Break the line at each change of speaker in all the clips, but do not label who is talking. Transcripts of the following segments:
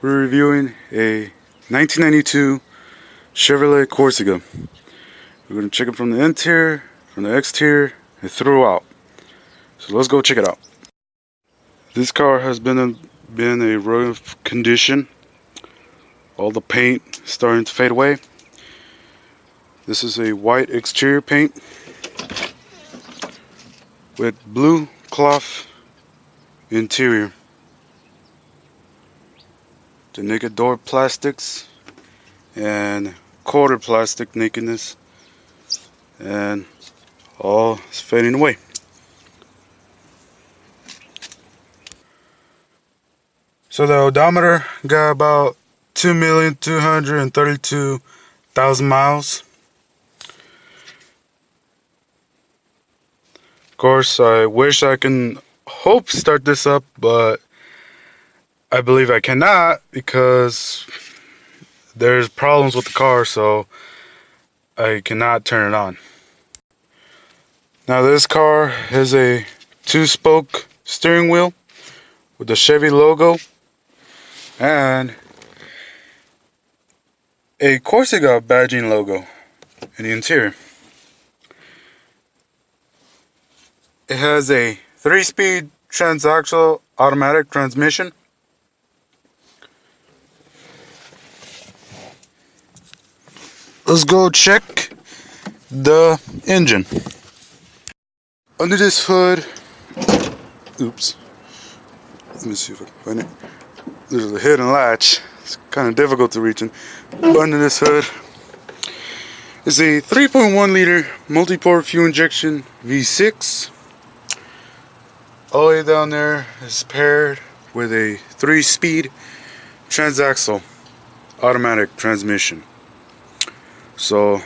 we're reviewing a 1992 Chevrolet Corsica. We're going to check it from the interior, from the exterior, and throughout. So let's go check it out. This car has been a rough condition. All the paint starting to fade away. This is a white exterior paint with blue cloth interior. The naked door plastics and quarter plastic nakedness, and all is fading away. So the odometer got about 2,232,000 miles. Of course, I wish I can start this up, but I believe I cannot because there's problems with the car, so I cannot turn it on. Now this car has a 2-spoke steering wheel with the Chevy logo and a Corsica badging logo in the interior. It has a 3-speed transaxle automatic transmission. Let's go check the engine. Under this hood, oops, let me see if I can find it. There's a hidden latch. It's kind of difficult to reach in. But under this hood is a 3.1 liter multi-port fuel injection V6. All the way down there is paired with a 3-speed transaxle automatic transmission. So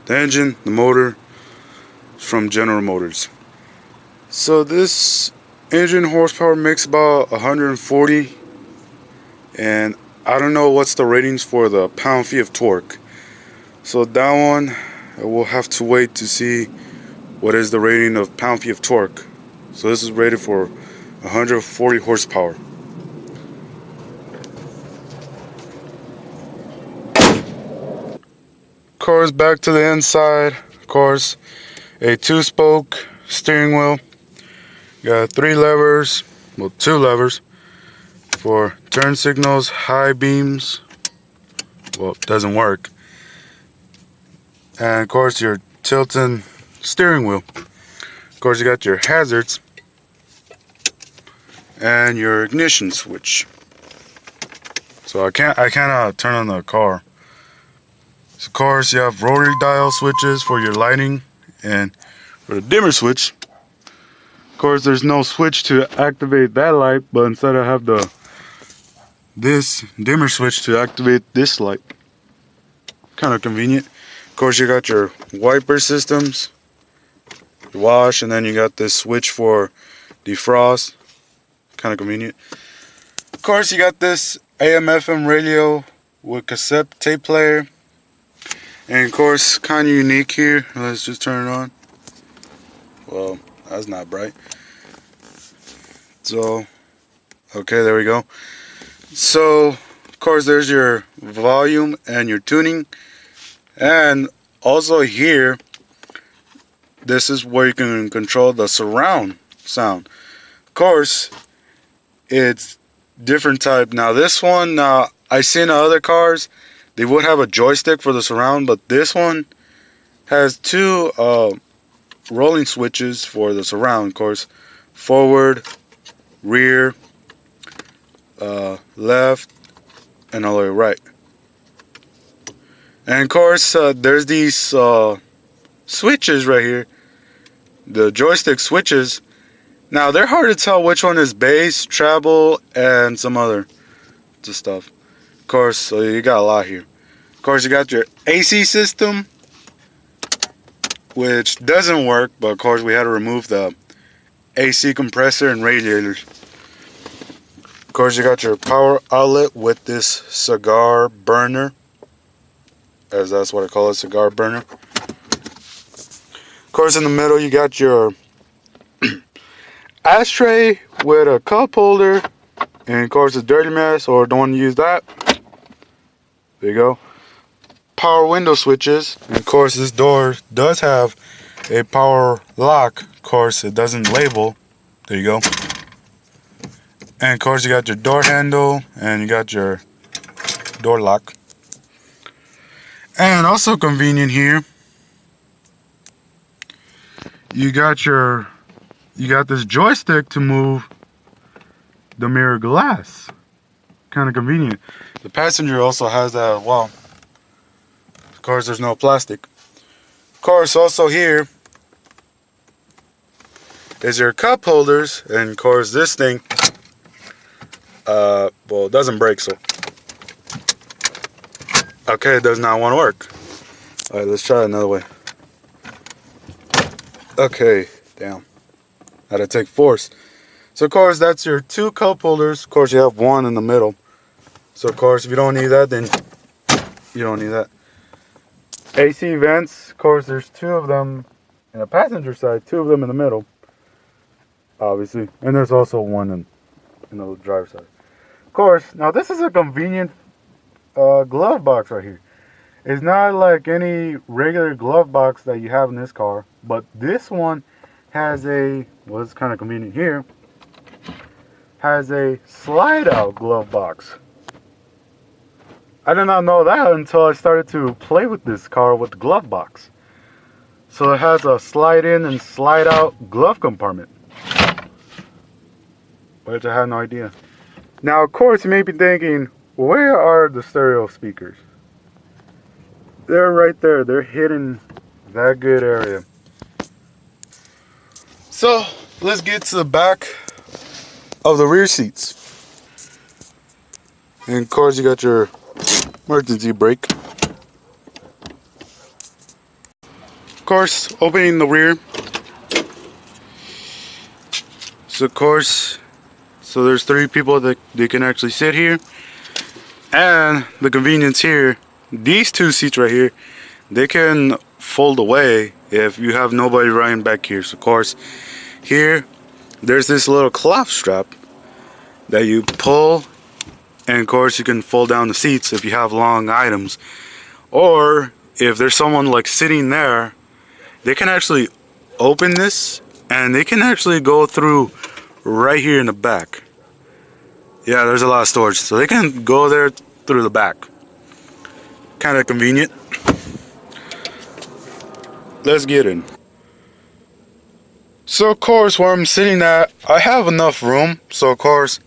the engine, the motor is from General Motors. So this engine horsepower makes about 140, and I don't know what's the ratings for the pound-feet of torque. So that one I will have to wait to see what is the rating of pound-feet of torque. So this is rated for 140 horsepower. Of course, back to the inside. Of course, a 2-spoke steering wheel. Got 3 levers, well, 2 levers for turn signals, high beams. Well, it doesn't work. And of course, your tilting steering wheel. Of course, you got your hazards and your ignition switch. So I cannot turn on the car. So of course, you have rotary dial switches for your lighting and for the dimmer switch. Of course, there's no switch to activate that light, but instead I have this dimmer switch to activate this light. Kind of convenient. Of course, you got your wiper systems, your wash, and then you got this switch for defrost. Kind of convenient. Of course, you got this AM/FM radio with cassette tape player. And of course, kind of unique here. Let's just turn it on. Well, that's not bright. So, okay, there we go. So, of course, there's your volume and your tuning. And also here, this is where you can control the surround sound. Of course, it's different type. Now this one, I've seen other cars, they would have a joystick for the surround, but this one has 2 rolling switches for the surround. Of course, forward, rear, left, and all the way right. And of course, there's these switches right here, the joystick switches. Now they're hard to tell which one is bass, treble, and some other stuff. Of course, so you got a lot here. Of course, you got your AC system, which doesn't work, but of course we had to remove the AC compressor and radiators. Of course, you got your power outlet with this cigar burner, as that's what I call it, cigar burner. Of course, in the middle you got your ashtray with a cup holder And of course the dirty mess, or don't want to use that, there you go. Power window switches, and of course this door does have a power lock. Of course it doesn't label. There you go. And of course you got your door handle and you got your door lock. And also convenient here, you got this joystick to move the mirror glass. Kind of convenient. The passenger also has that as well. Of course there's no plastic. Of course also here is your cup holders, and of course this thing well, it doesn't break, so okay, it does not want to work. Alright, let's try it another way. Okay, damn, had to take force. So of course that's your two cup holders. Of course you have one in the middle, so of course if you don't need that, then you don't need that. AC vents, of course there's two of them in the passenger side, two of them in the middle, obviously, and there's also one in the driver's side. Of course, now this is a convenient glove box right here. It's not like any regular glove box that you have in this car, but this one has a, well, it's kind of convenient here, has a slide out glove box. I did not know that until I started to play with this car with the glove box. So it has a slide in and slide out glove compartment, which I had no idea. Now of course you may be thinking, where are the stereo speakers? They're right there. They're hidden that good area. So let's get to the back of the rear seats. And of course you got your emergency brake. Of course, opening the rear. So of course, so there's 3 people that they can actually sit here. And the convenience here, these 2 seats right here, they can fold away if you have nobody riding back here. So of course, here there's this little cloth strap that you pull, and of course you can fold down the seats if you have long items, or if there's someone like sitting there, they can actually open this and they can actually go through right here in the back. Yeah, there's a lot of storage, so they can go there through the back. Kind of convenient. Let's get in. So of course where I'm sitting at, I have enough room, so of course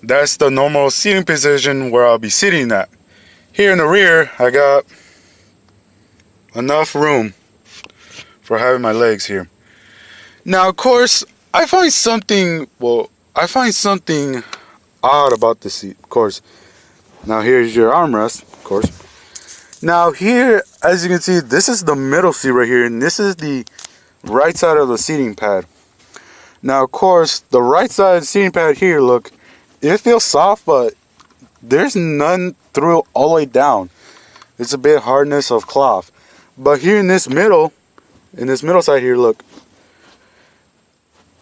that's the normal seating position where I'll be sitting at. Here in the rear, I got enough room for having my legs here. Now, of course, I find something odd about the seat, of course. Now, here's your armrest, of course. Now, here, as you can see, this is the middle seat right here, and this is the right side of the seating pad. Now, of course, the right side of the seating pad here, look, it feels soft, but there's none through all the way down. It's a bit hardness of cloth. But here in this middle side here, look,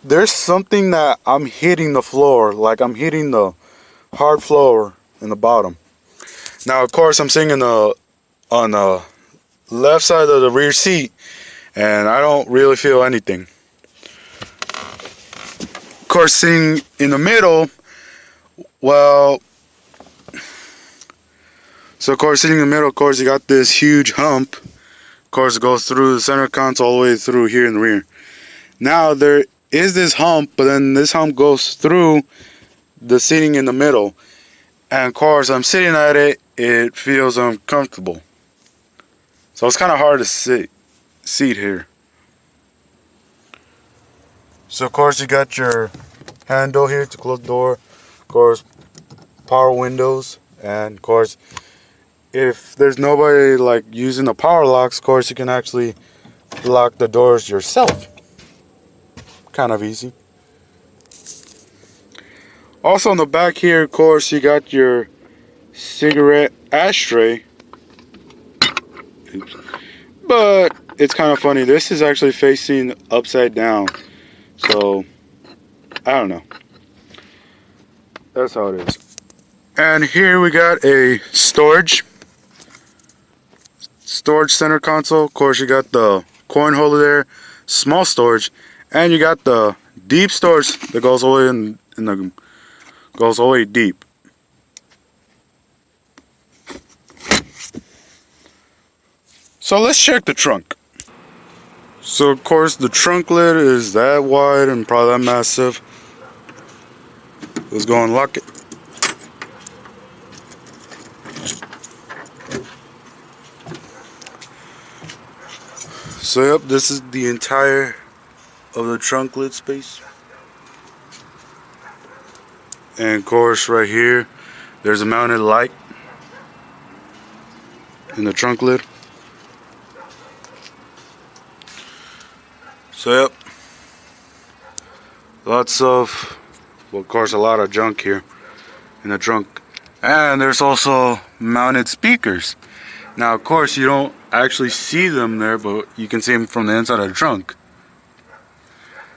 there's something that I'm hitting the floor, like I'm hitting the hard floor in the bottom. Now, of course, I'm sitting on the left side of the rear seat, and I don't really feel anything. Of course, sitting in the middle, well, so of course sitting in the middle, of course you got this huge hump. Of course it goes through the center console all the way through here in the rear. Now there is this hump, but then this hump goes through the seating in the middle. And of course I'm sitting at it, it feels uncomfortable. So it's kind of hard to seat here. So of course you got your handle here to close the door. Of course, power windows, and of course, if there's nobody like using the power locks, of course you can actually lock the doors yourself. Kind of easy. Also on the back here, of course, you got your cigarette ashtray. Oops. But it's kind of funny, this is actually facing upside down, so I don't know. That's how it is. And here we got a storage center console. Of course, you got the coin holder there, small storage, and you got the deep storage that goes all the way goes all the way deep. So let's check the trunk. So of course the trunk lid is that wide and probably that massive. Let's go unlock it. So yep, this is the entire of the trunk lid space. And of course right here there's a mounted light in the trunk lid. So yep, lots of, well of course a lot of junk here in the trunk. And there's also mounted speakers. Now of course you don't actually see them there, but you can see them from the inside of the trunk.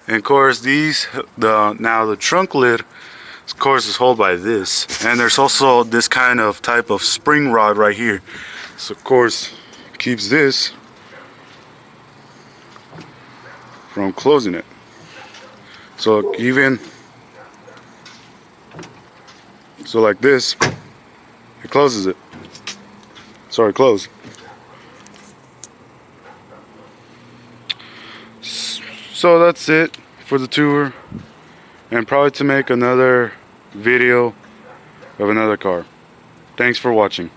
And of course now the trunk lid of course is held by this. And there's also this kind of type of spring rod right here. So of course keeps this from closing it. So like this, it closes it. Sorry, close. So that's it for the tour, and probably to make another video of another car. Thanks for watching.